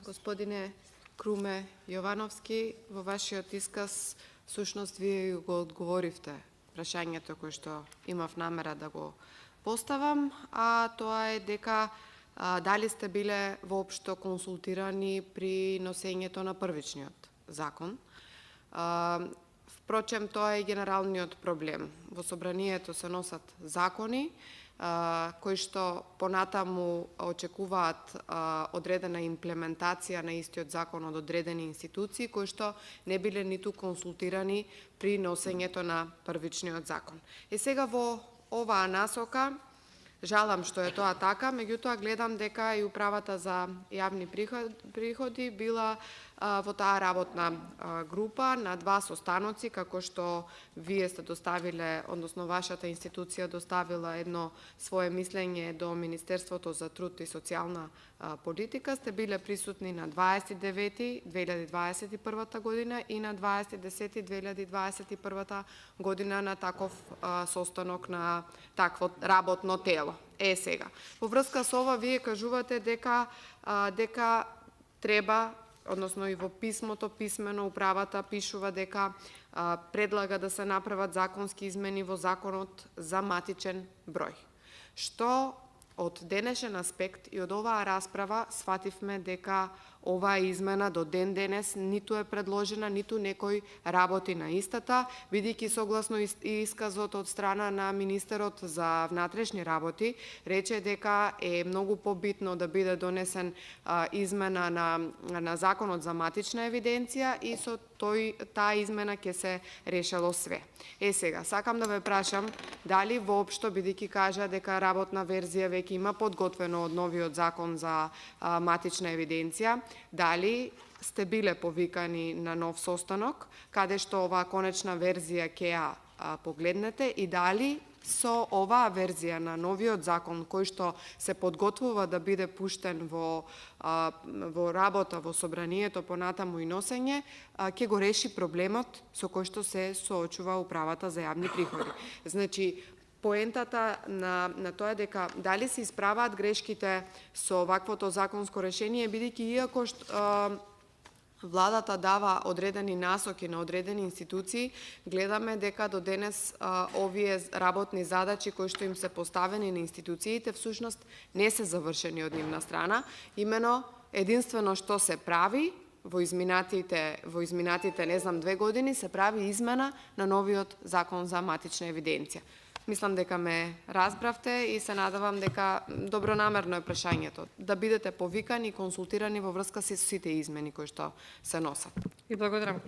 Господине Круме Јовановски, во вашиот исказ, всушност, вие го одговоривте прашањето кое што имав намера да го поставам, а тоа е дека дали сте биле воопшто консултирани при носењето на првичниот закон. Впрочем, тоа е генералниот проблем. Во собранието се носат закони, кои што понатаму очекуваат одредена имплементација на истиот закон од одредени институции, кои што не биле ниту консултирани при носењето на првичниот закон. И сега во оваа насока, жалам што е тоа така, меѓутоа гледам дека и Управата за јавни приходи била во таа работна група на 2 состаноци, како што вие сте доставиле, односно вашата институција доставила едно свое мислење до Министерството за труд и социјална политика, сте биле присутни на 20.10.2021 година и на 20.10.2021 година на таков состанок на такво работно тело. Сега, во врска со ова, вие кажувате дека треба, односно и во писмото, писмено управата пишува дека предлага да се направат законски измени во законот за матичен број. Што од денешен аспект и од оваа расправа сфативме дека оваа измена до ден денес ниту е предложена, ниту некој работи на истата, бидејќи согласно исказот од страна на министерот за внатрешни работи, рече дека е многу побитно да биде донесен измена на законот за матична евиденција и со таа измена ќе се решело све. Сега, сакам да ве прашам дали воопшто, бидејќи кажа дека работна верзија веќе има подготвено од новиот закон за матична евиденција, дали сте биле повикани на нов состанок, каде што оваа конечна верзија ќе ја погледнете и дали со оваа верзија на новиот закон кој што се подготвува да биде пуштен во работа во собранието понатаму и носење, ќе го реши проблемот со кој што се соочува Управата за јавни приходи. Значи, поентата на тоа дека дали се исправаат грешките со ваквото законско решение, бидејќи иако владата дава одредени насоки на одредени институции, гледаме дека до денес овие работни задачи кои што им се поставени на институциите всушност не се завршени од нивна страна. Имено единствено што се прави во изминатите не знам 2 години се прави измена на новиот закон за матична евиденција. Мислам дека ме разбравте и се надевам дека добронамерно е прашањето да бидете повикани и консултирани во врска со сите измени кои што се носат. И благодарам.